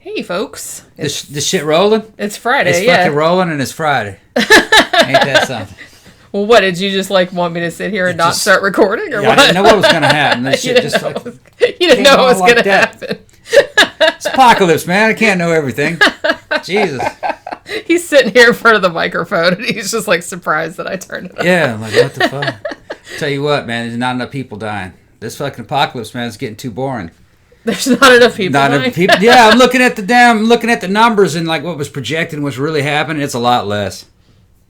Hey, folks. This shit rolling? It's Friday, it's fucking rolling and it's Friday. Ain't that something? Well, what, did you just, want me to sit here and not start recording, or what? I didn't know what was going to happen. This shit just fucking... You didn't know what was going to happen. It's apocalypse, man. I can't know everything. Jesus. He's sitting here in front of the microphone, and he's just, surprised that I turned it on. Yeah, I'm like, what the fuck? Tell you what, man, there's not enough people dying. This fucking apocalypse, man, is getting too boring. There's not enough people dying. Enough people. Yeah, I'm looking at the numbers and, what was projected and what's really happening. It's a lot less.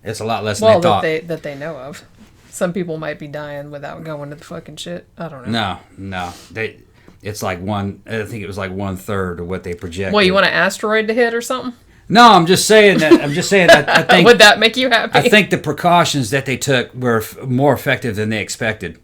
It's a lot less than they thought. That they know of. Some people might be dying without going to the fucking shit. I don't know. No. It's I think it was 1/3 of what they projected. Well, you want an asteroid to hit or something? No, I'm just saying that I think... Would that make you happy? I think the precautions that they took were more effective than they expected.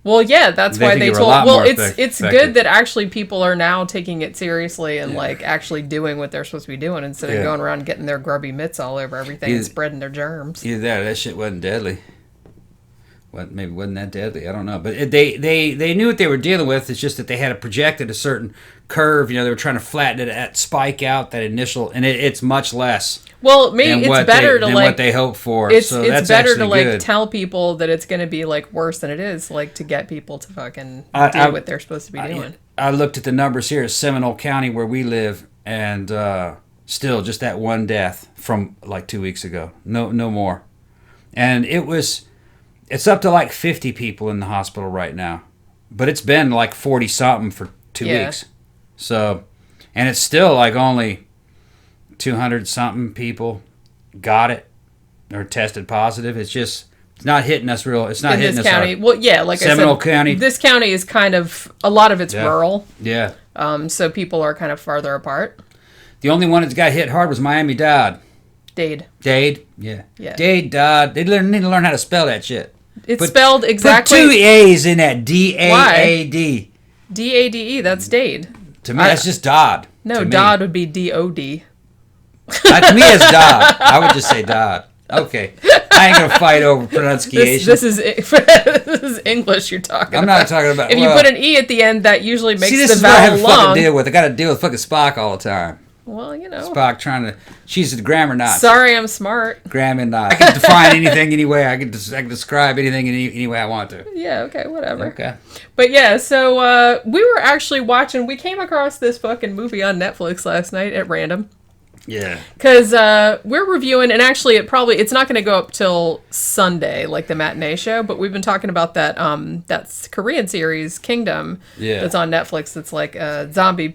Well, yeah, that's why they told... Well, it's good that actually people are now taking it seriously and, actually doing what they're supposed to be doing instead of going around getting their grubby mitts all over everything and spreading their germs. Either that shit wasn't deadly. Maybe wasn't that deadly. I don't know. But they knew what they were dealing with. It's just that they had it projected a certain curve. They were trying to flatten it at spike out, that initial... And it's much less... Well, maybe it's better to what they hope for. It's better to tell people that it's going to be worse than it is, to get people to fucking do what they're supposed to be doing. I looked at the numbers here at Seminole County where we live, and still just that one death from 2 weeks ago. No more. And it's up to 50 people in the hospital right now, but it's been 40 something for 2 weeks. So, and it's still only 200 something people got it or tested positive. It's not hitting us real. It's not hitting this county. Well, yeah, Seminole County. This county is kind of, a lot of it's rural. Yeah. So people are kind of farther apart. The only one that got hit hard was Miami-Dade. Dade? Yeah. Dade, Dade. They need to learn how to spell that shit. It's spelled exactly. Put 2 A's in that. D-A-A-D. D-A-D-E, that's Dade. To me, that's just Dodd. No, Dodd would be D-O-D. To me, it's Dodd. I would just say Dodd. Okay. I ain't going to fight over pronunciation. This is English you're talking about. I'm not talking about... If you put an E at the end, that usually makes the vowel long. See, this is what I have to fucking deal with. I got to deal with fucking Spock all the time. Well, Spock trying to... She's a grammar Nazi. Sorry, I'm smart. Grammar Nazi. I can define anything anyway. I can describe anything any way I want to. Yeah, okay, whatever. Okay. But yeah, so we were actually watching... We came across this fucking movie on Netflix last night at random. Yeah. Because we're reviewing... And actually, it's not going to go up till Sunday, the matinee show. But we've been talking about that Korean series, Kingdom. Yeah. That's on Netflix. That's a zombie...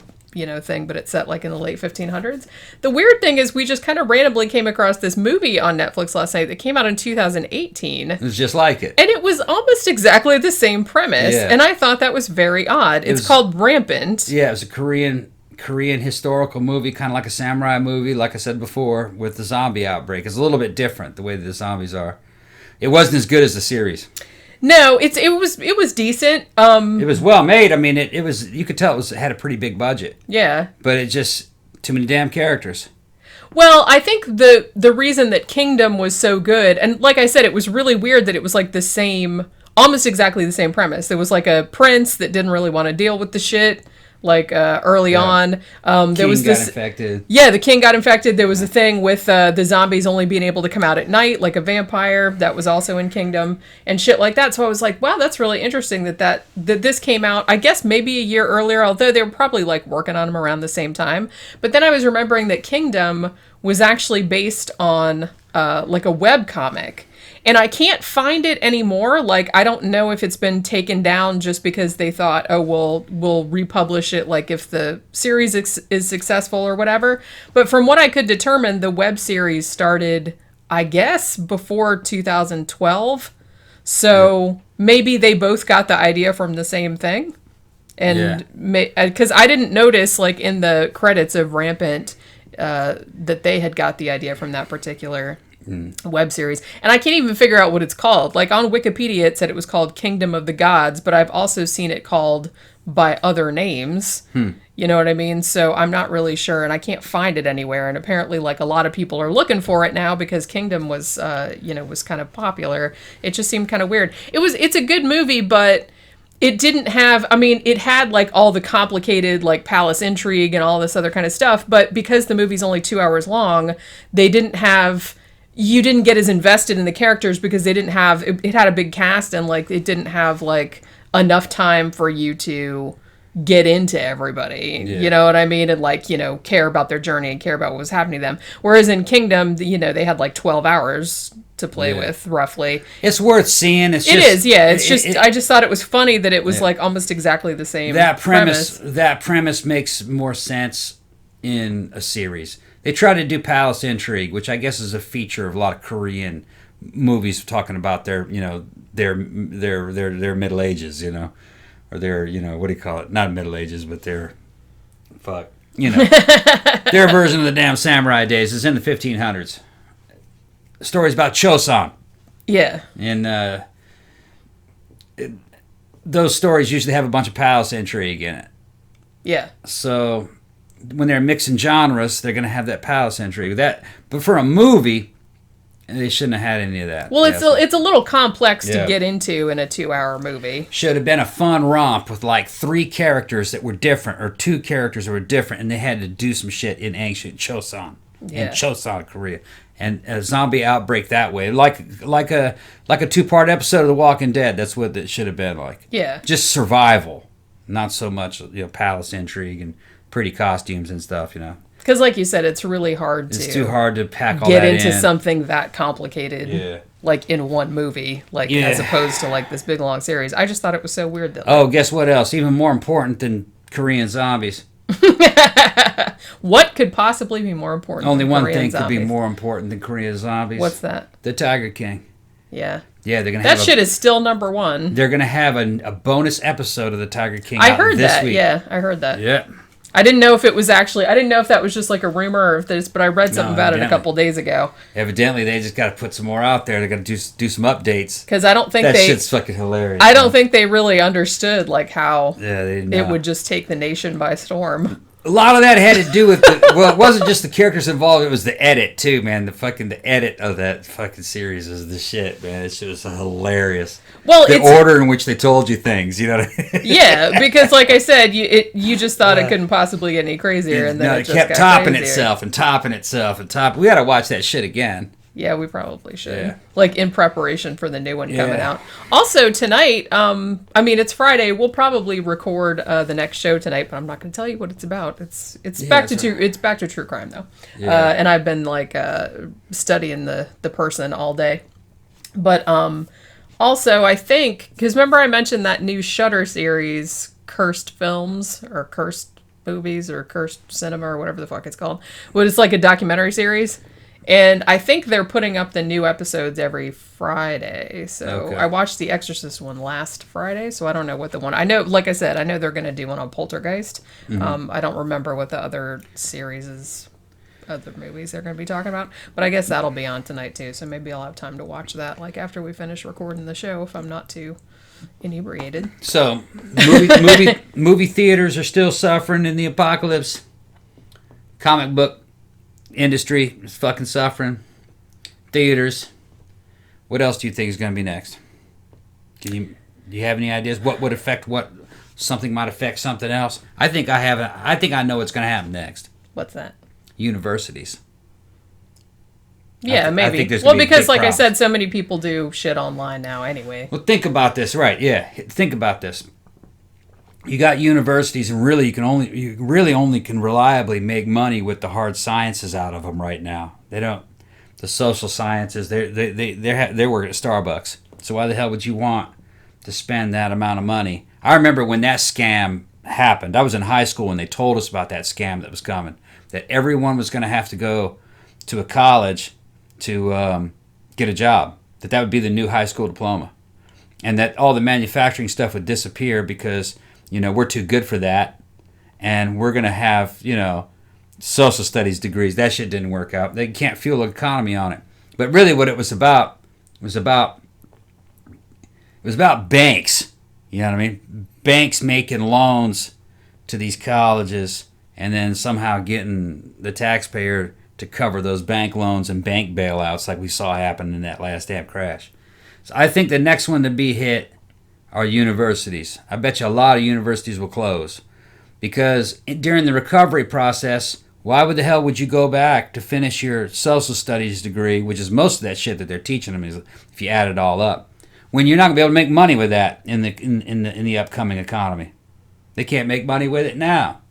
thing, but it's set in the late 1500s. The weird thing is we just kind of randomly came across this movie on Netflix last night that came out in 2018. It was just like it. And it was almost exactly the same premise. Yeah. And I thought that was very odd. It's called Rampant. Yeah, it was a Korean historical movie, kind of like a samurai movie, like I said before, with the zombie outbreak. It's a little bit different, the way that the zombies are. It wasn't as good as the series. No, it was decent. It was well made. I mean, it was, you could tell it had a pretty big budget. Yeah. But it just, too many damn characters. Well, I think the reason that Kingdom was so good, and like I said, it was really weird that it was the same, almost exactly the same premise. There was a prince that didn't really want to deal with the shit. Early on. There was this... got infected. Yeah, the king got infected. There was a thing with the zombies only being able to come out at night, like a vampire. That was also in Kingdom. And shit like that. So I was like, wow, that's really interesting that this came out, I guess maybe a year earlier, although they were probably working on them around the same time. But then I was remembering that Kingdom was actually based on a webcomic. And I can't find it anymore. I don't know if it's been taken down just because they thought, oh, we'll republish it, if the series is successful or whatever. But from what I could determine, the web series started, I guess, before 2012. So maybe they both got the idea from the same thing. And because I didn't notice, in the credits of Rampant, that they had got the idea from that particular web series. And I can't even figure out what it's called. On Wikipedia it said it was called Kingdom of the Gods, but I've also seen it called by other names. You know what I mean? So I'm not really sure, and I can't find it anywhere. And apparently a lot of people are looking for it now because Kingdom was was kind of popular. It just seemed kind of weird. It's a good movie, but it didn't have, I mean, it had like all the complicated like palace intrigue and all this other kind of stuff, but because the movie's only 2 hours long, they didn't have, you didn't get as invested in the characters because they didn't have, it had a big cast and like it didn't have like enough time for you to get into everybody, you know what I mean? And like, you know, care about their journey and care about what was happening to them. Whereas in Kingdom, you know, they had like 12 hours to play with, roughly. It's worth seeing. It's just, I just thought it was funny that it was like almost exactly the same premise. That premise makes more sense in a series. They try to do palace intrigue, which I guess is a feature of a lot of Korean movies talking about their, you know, their Middle Ages, you know, or their, you know, what do you call it? Not Middle Ages, but their, you know, their version of the damn samurai days is in the 1500s. Stories about Choson. Yeah. And those stories usually have a bunch of palace intrigue in it. Yeah. So when they're mixing genres, they're going to have that palace intrigue. But for a movie, they shouldn't have had any of that. Well, it's a little complex to get into in a 2-hour movie. Should have been a fun romp with like 3 characters that were different or 2 characters that were different, and they had to do some shit in ancient Choson. In Choson, Korea. And a zombie outbreak that way, like a 2-part episode of The Walking Dead. That's what it should have been like. Yeah, just survival, not so much, you know, palace intrigue and pretty costumes and stuff, you know. Because, like you said, it's really hard It's to too hard to pack all that in. Get into something that complicated, like in one movie, like as opposed to like this big long series. I just thought it was so weird that. Oh, guess what else? Even more important than Korean zombies. What could possibly be more important? Only than one Korean thing zombies? could be more important than Korean zombies. What's that? The Tiger King. Yeah. Yeah, they're gonna. That shit is still number one. They're gonna have a bonus episode of the Tiger King. I heard this that. week. Yeah, I heard that. Yeah. I didn't know if it was actually. I didn't know if that was just like a rumor or if this, but I read something about it a couple days ago. Evidently, they just got to put some more out there. They got to do some updates. Because I don't think that shit's fucking hilarious. I don't think they really understood like how they it would just take the nation by storm. A lot of that had to do with well, it wasn't just the characters involved; it was the edit too, man. The edit of that fucking series is the shit, man. It was hilarious. Well, the order in which they told you things, you know. What I mean? Yeah, because like I said, you just thought it couldn't possibly get any crazier, and then it just kept got topping crazier. itself and topping itself and topping. We got to watch that shit again. Yeah, we probably should. Yeah. Like in preparation for the new one coming out. Also tonight, I mean it's Friday. We'll probably record the next show tonight, but I'm not going to tell you what it's about. It's back to true crime though. Yeah. And I've been like studying the person all day. But also I think because remember I mentioned that new Shudder series, Cursed Films or Cursed Movies or Cursed Cinema or whatever the fuck it's called. Well, it's like a documentary series. And I think they're putting up the new episodes every Friday. So I watched the Exorcist one last Friday, so I don't know what the one... I know, like I said, I know they're going to do one on Poltergeist. Mm-hmm. I don't remember what the other other movies they're going to be talking about. But I guess that'll be on tonight, too. So maybe I'll have time to watch that, like, after we finish recording the show, if I'm not too inebriated. So, movie theaters are still suffering in the apocalypse. Comic book industry is fucking suffering. Theaters. What else do you think is going to be next? Do you have any ideas? What would affect what? Something might affect something else. I think I know what's going to happen next. What's that? Universities. Yeah, maybe. Well, because like I said, so many people do shit online now anyway. Well, think about this, right? Yeah, think about this. You got universities, and really, you really only can reliably make money with the hard sciences out of them right now. They don't. The social sciences, they work at Starbucks. So why the hell would you want to spend that amount of money? I remember when that scam happened. I was in high school when they told us about that scam that was coming. That everyone was going to have to go to a college to get a job. That would be the new high school diploma, and that all the manufacturing stuff would disappear because we're too good for that, and we're going to have social studies degrees. That shit didn't work out. They can't fuel the economy on it. But really, what it was about banks. You know what I mean? Banks making loans to these colleges and then somehow getting the taxpayer to cover those bank loans and bank bailouts like we saw happen in that last damn crash. So I think the next one to be hit are universities. I bet you a lot of universities will close. Because during the recovery process, why the hell would you go back to finish your social studies degree, which is most of that shit that they're teaching them, is if you add it all up, when you're not going to be able to make money with that in the upcoming economy. They can't make money with it now.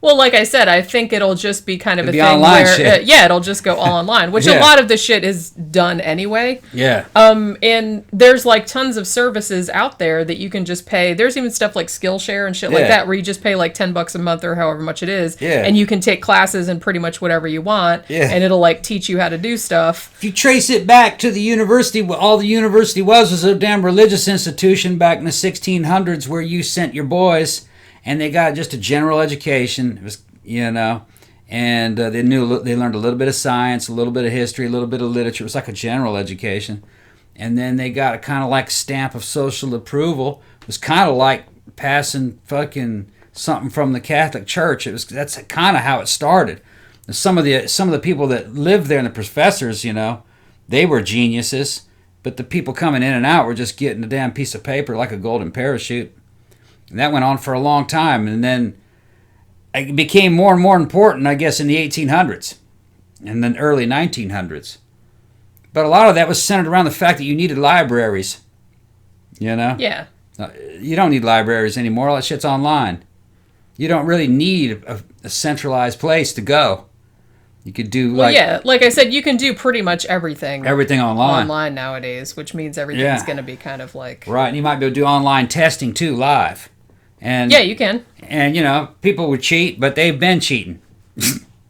Well, like I said, I think it'll just be kind of It'll a be thing online where, shit. it'll just go all online, which a lot of the shit is done anyway. Yeah. And there's like tons of services out there that you can just pay. There's even stuff like Skillshare and shit like that where you just pay like $10 a month or however much it is. Yeah. And you can take classes in pretty much whatever you want. Yeah. And it'll like teach you how to do stuff. If you trace it back to the university, all the university was a damn religious institution back in the 1600s where you sent your boys and they got just a general education. It was, and they learned a little bit of science, a little bit of history, a little bit of literature. It was like a general education. And then they got a kind of like stamp of social approval. It was kind of like passing fucking something from the Catholic Church. That's kind of how it started. And some of the people that lived there and the professors, they were geniuses. But the people coming in and out were just getting a damn piece of paper like a golden parachute. And that went on for a long time. And then it became more and more important, I guess, in the 1800s and then early 1900s. But a lot of that was centered around the fact that you needed libraries. Yeah. You don't need libraries anymore. All that shit's online. You don't really need a centralized place to go. You could do like I said, you can do pretty much everything online nowadays, which means everything's going to be kind of like... Right, and you might be able to do online testing too, live. And yeah, you can. And, people would cheat, but they've been cheating.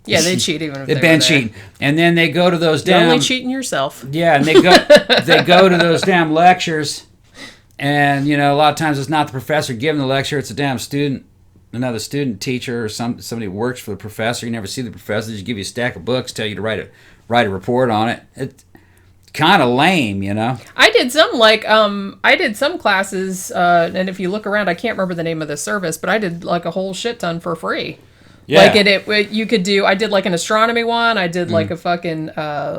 Yeah, they cheat even if they've been cheating. And then they go to those You're only cheating yourself. Yeah, and they go to those damn lectures, and, a lot of times it's not the professor giving the lecture, it's a damn student, another student teacher, or somebody who works for the professor. You never see the professor, they just give you a stack of books, tell you to write a report on it. It's kind of lame, I did some classes, and if you look around, I can't remember the name of the service, but I did like a whole shit ton for free. Yeah. Like you could do. I did like an astronomy one. I did like a fucking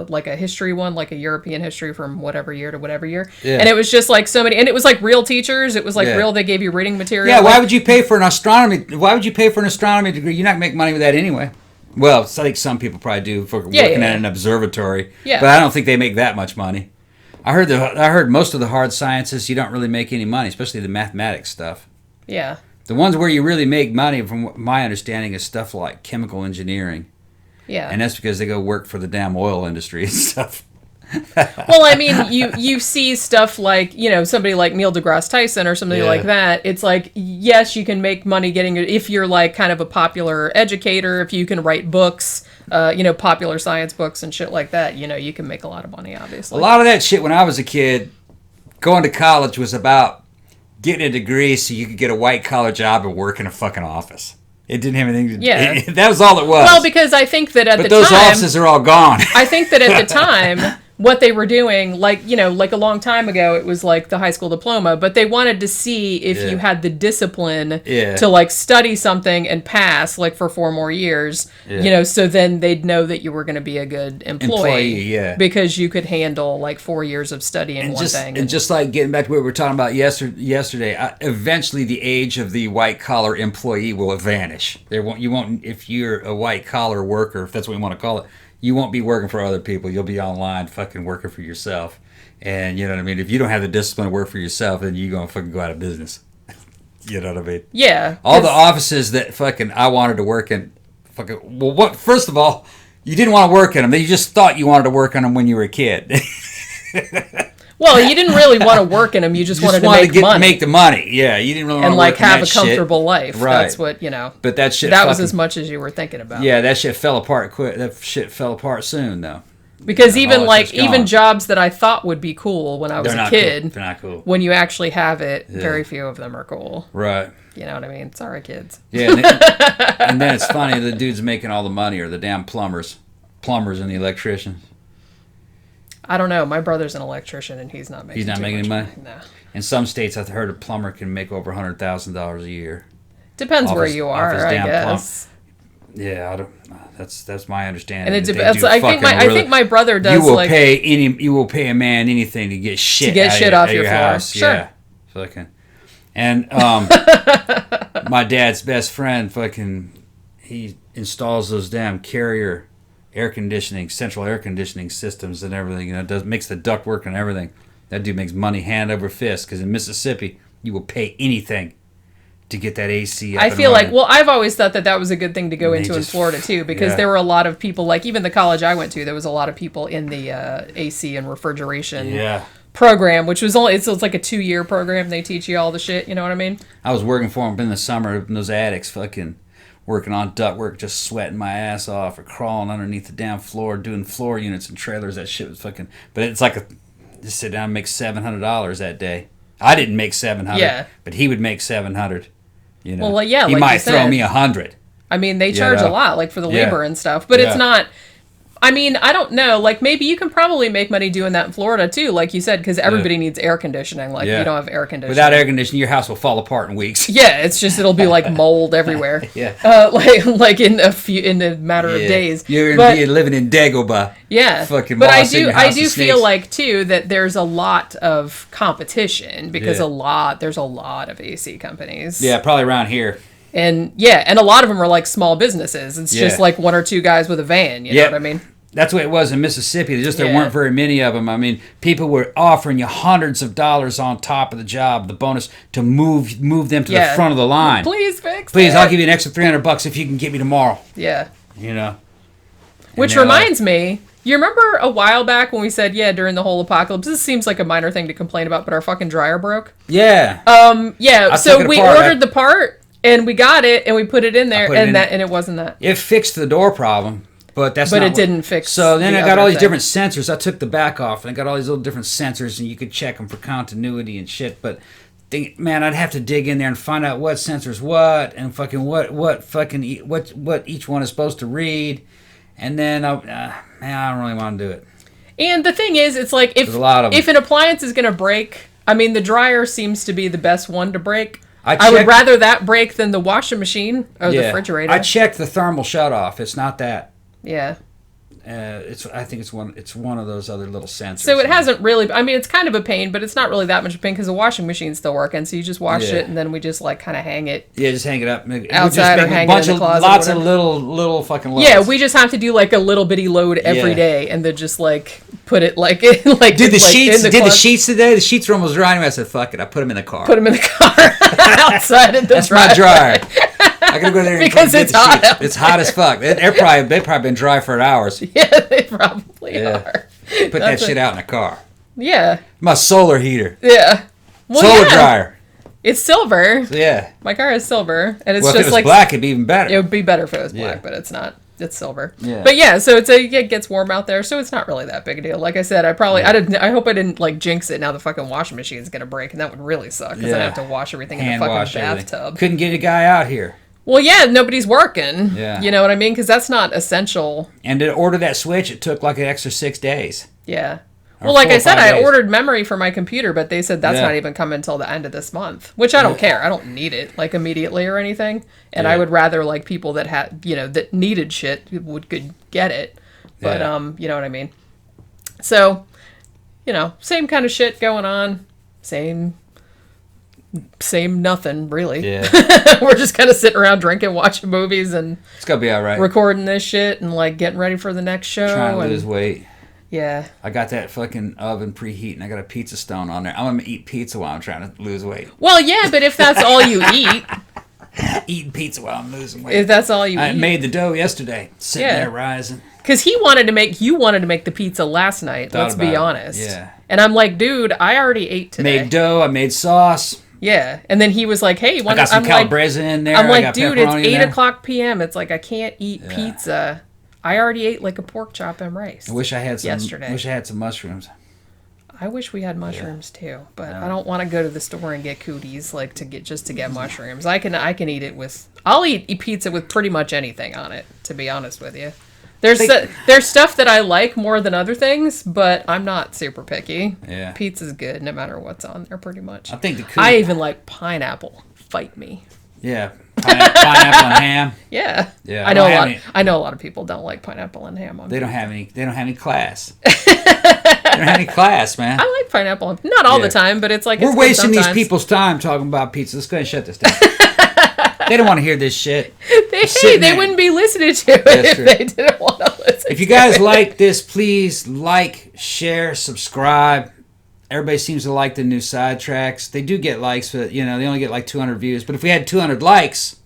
like a history one, like a European history from whatever year to whatever year. Yeah. And it was just like so many, and it was like real teachers. It was like real. They gave you reading material. Yeah. Why would you pay for an astronomy? Why would you pay for an astronomy degree? You're not gonna make money with that anyway. Well, I think some people probably do for working at an observatory. Yeah. But I don't think they make that much money. I heard most of the hard sciences you don't really make any money, especially the mathematics stuff. Yeah. The ones where you really make money, from my understanding, is stuff like chemical engineering. Yeah. And that's because they go work for the damn oil industry and stuff. Well, I mean, you see stuff like, somebody like Neil deGrasse Tyson or something like that. It's like, yes, you can make money getting it if you're like kind of a popular educator, if you can write books, popular science books and shit like that, you can make a lot of money, obviously. A lot of that shit when I was a kid, going to college was about getting a degree so you could get a white collar job and work in a fucking office. It didn't have anything to do. Yeah. That was all it was. Well, because I think that but those offices are all gone. I think that at the time, what they were doing, like a long time ago, it was like the high school diploma, but they wanted to see if you had the discipline to like study something and pass like for 4 more years, so then they'd know that you were going to be a good employee because you could handle like 4 years of studying one thing. And just like getting back to what we were talking about yesterday, eventually the age of the white collar employee will vanish. You won't, if you're a white collar worker, if that's what you want to call it, you won't be working for other people. You'll be online fucking working for yourself. And you know what I mean? If you don't have the discipline to work for yourself, then you're going to fucking go out of business. You know what I mean? Yeah. All the offices that fucking I wanted to work in, first of all, you didn't want to work in them. You just thought you wanted to work in them when you were a kid. Well, you didn't really want to work in them. You just wanted to make the money. Yeah, you didn't really want to work have a comfortable life. Right. That's what, But that shit was as much as you were thinking about. Yeah, that shit fell apart quick. That shit fell apart soon, though. Because even jobs that I thought would be cool when I was a kid, cool. They're not cool. When you actually have it, very few of them are cool. Right. You know what I mean? Sorry, kids. Yeah, and then it's funny, the dudes making all the money are the damn plumbers and the electricians. I don't know. My brother's an electrician, and he's not making any money. No. In some states, I've heard a plumber can make over $100,000 a year. Depends where you are, I guess. Yeah, I don't. That's my understanding. And it depends. I think my brother does. You will pay a man anything to get shit off your floor. house. Sure. Yeah. Fucking. And my dad's best friend, fucking, he installs those damn Carrier central air conditioning systems and everything. Makes the duct work and everything. That dude makes money hand over fist, because in Mississippi, you will pay anything to get that AC up. I feel like, I've always thought that was a good thing to go into in Florida too, because there were a lot of people, like even the college I went to, there was a lot of people in the AC and refrigeration program, which was it's like a 2-year program. They teach you all the shit, you know what I mean? I was working for them in the summer in those attics, fucking working on ductwork, just sweating my ass off, or crawling underneath the damn floor, doing floor units and trailers. That shit was fucking, but it's like just sit down and make $700 that day. I didn't make $700, but he would make $700. You know, well, yeah, he like might throw me $100. I mean, they charge a lot, like for the labor and stuff, but it's not. I mean, I don't know. Like, maybe you can probably make money doing that in Florida, too, like you said, because everybody needs air condition. Like, you don't have air conditioning. Without air conditioning, your house will fall apart in weeks. Yeah, it's just, it'll be like mold everywhere. Like in a matter of days. You're living in Dagobah. Yeah. Fucking but I do feel like, too, that there's a lot of competition, because there's a lot of AC companies. Yeah, probably around here. And a lot of them are like small businesses. It's just like 1 or 2 guys with a van. You know what I mean? That's what it was in Mississippi. There weren't very many of them. I mean, people were offering you hundreds of dollars on top of the job, the bonus, to move them to the front of the line. Please fix Please, I'll give you an extra $300 if you can get me tomorrow. Yeah. You know. Which reminds me, you remember a while back when we said, during the whole apocalypse, this seems like a minor thing to complain about, but our fucking dryer broke? Yeah. So we ordered the part. And we got it, and we put it in there, and it wasn't that. It fixed the door problem, but it didn't fix. So then I got all these different sensors. I took the back off, and I got all these little different sensors, and you could check them for continuity and shit. But I'd have to dig in there and find out what sensors what, and fucking what each one is supposed to read, and then I don't really want to do it. And the thing is, it's like if an appliance is gonna break, I mean, the dryer seems to be the best one to break. I would rather that break than the washing machine or the refrigerator. I checked the thermal shutoff. It's not that. Yeah. I think it's one of those other little sensors. So it hasn't really. I mean, it's kind of a pain, but it's not really that much of a pain because the washing machine's still working. So you just wash it, and then we just like kind of hang it. Yeah, just hang it up outside or hang it in the closet. Lots of little fucking loads. Yeah, we just have to do like a little bitty load every day, and then just like put it like Did the sheets today? The sheets were almost dry. Anyway, I said, "Fuck it," I put them in the car. Put them in the car outside in the That's my dryer. I gotta go there and because it's hot. It's hot as fuck. They've probably been dry for hours. Yeah, they probably are. Put that shit out in the car. Yeah. My solar heater. Yeah. Well, solar dryer. It's silver. Yeah. My car is silver, and it's just if it was black, it'd be even better. It would be better if it was black, but it's not. It's silver. Yeah. But so it gets warm out there, so it's not really that big a deal. Like I said, I hope I didn't like jinx it. Now the fucking washing machine's gonna break, and that would really suck because I'd have to wash everything in the fucking bathtub. Couldn't get a guy out here. Well, nobody's working. Yeah. You know what I mean? Because that's not essential. And to order that switch, it took like an extra 6 days. Yeah. Well, like I said, I ordered memory for my computer, but they said that's not even coming until the end of this month, which I don't care. I don't need it like immediately or anything. And I would rather like people that had, that needed shit could get it. But, you know what I mean? So, same kind of shit going on. Same nothing, really. Yeah. We're just kind of sitting around drinking, watching movies, and it's gonna be all right. Recording this shit and like getting ready for the next show. Trying to lose weight. Yeah. I got that fucking oven preheating. I got a pizza stone on there. I'm gonna eat pizza while I'm trying to lose weight. Well, yeah, but if that's all you eat. Eating pizza while I'm losing weight. If that's all you eat. I made the dough yesterday. Sitting there rising. Because you wanted to make the pizza last night. Let's be honest. Yeah. And I'm like, dude, I already ate today. Made dough. I made sauce. Yeah, and then he was like, "Hey, I got some calabrese in there." I'm like, "Dude, it's 8:00 p.m. It's like I can't eat pizza. I already ate like a pork chop and rice." I wish I had some yesterday. Wish I had some mushrooms. I wish we had mushrooms too, but I don't want to go to the store and get cooties like to get mushrooms. I can eat it with. I'll eat pizza with pretty much anything on it. To be honest with you. There's stuff that I like more than other things, but I'm not super picky. Yeah. Pizza's good no matter what's on there, pretty much. I think I even like pineapple. Fight me. Yeah. Pineapple and ham. Yeah. Yeah. I know a lot of people don't like pineapple and ham on They don't have any class. don't have any class, man. I like pineapple. Not all the time, but it's like we're it's wasting these sometimes. people's time talking about pizza. Let's go ahead and shut this down. They don't want to hear this shit. They wouldn't be listening to it if they didn't want to listen. If you guys like this, please like, share, subscribe. Everybody seems to like the new Sidetracks. They do get likes, but they only get like 200 views. But if we had 200 likes,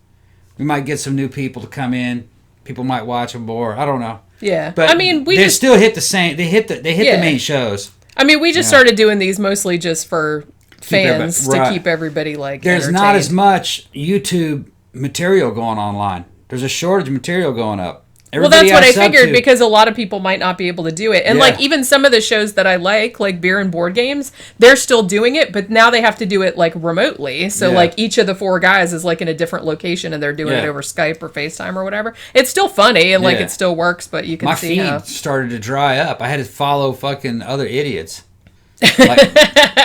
we might get some new people to come in. People might watch them more. I don't know. Yeah, but I mean, they still hit the same. They hit the main shows. I mean, we just started doing these mostly just for fans to keep everybody There's not as much YouTube material going online. There's a shortage of material going up. Everybody that's what I figured because a lot of people might not be able to do it. And like even some of the shows that I like beer and board games, they're still doing it, but now they have to do it like remotely. So like each of the 4 guys is like in a different location and they're doing it over Skype or FaceTime or whatever. It's still funny and like it still works, but you can see my feed started to dry up. I had to follow fucking other idiots. Like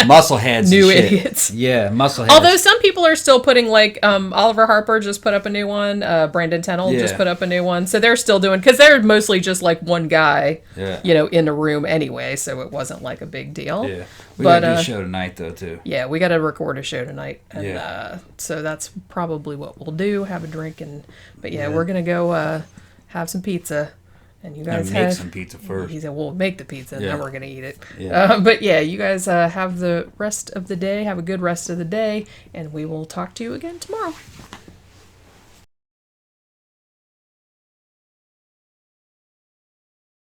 muscleheads, new idiots. Yeah, muscleheads. Although some people are still putting like Oliver Harper just put up a new one. Brandon Tennell just put up a new one. So they're still doing because they're mostly just like one guy, in a room anyway. So it wasn't like a big deal. Yeah, we got to do a show tonight though too. Yeah, we got to record a show tonight, and so that's probably what we'll do. Have a drink but we're gonna go have some pizza. And you guys make some pizza first. He said, "We'll make the pizza, and then we're gonna eat it." Yeah. But you guys have the rest of the day. Have a good rest of the day, and we will talk to you again tomorrow.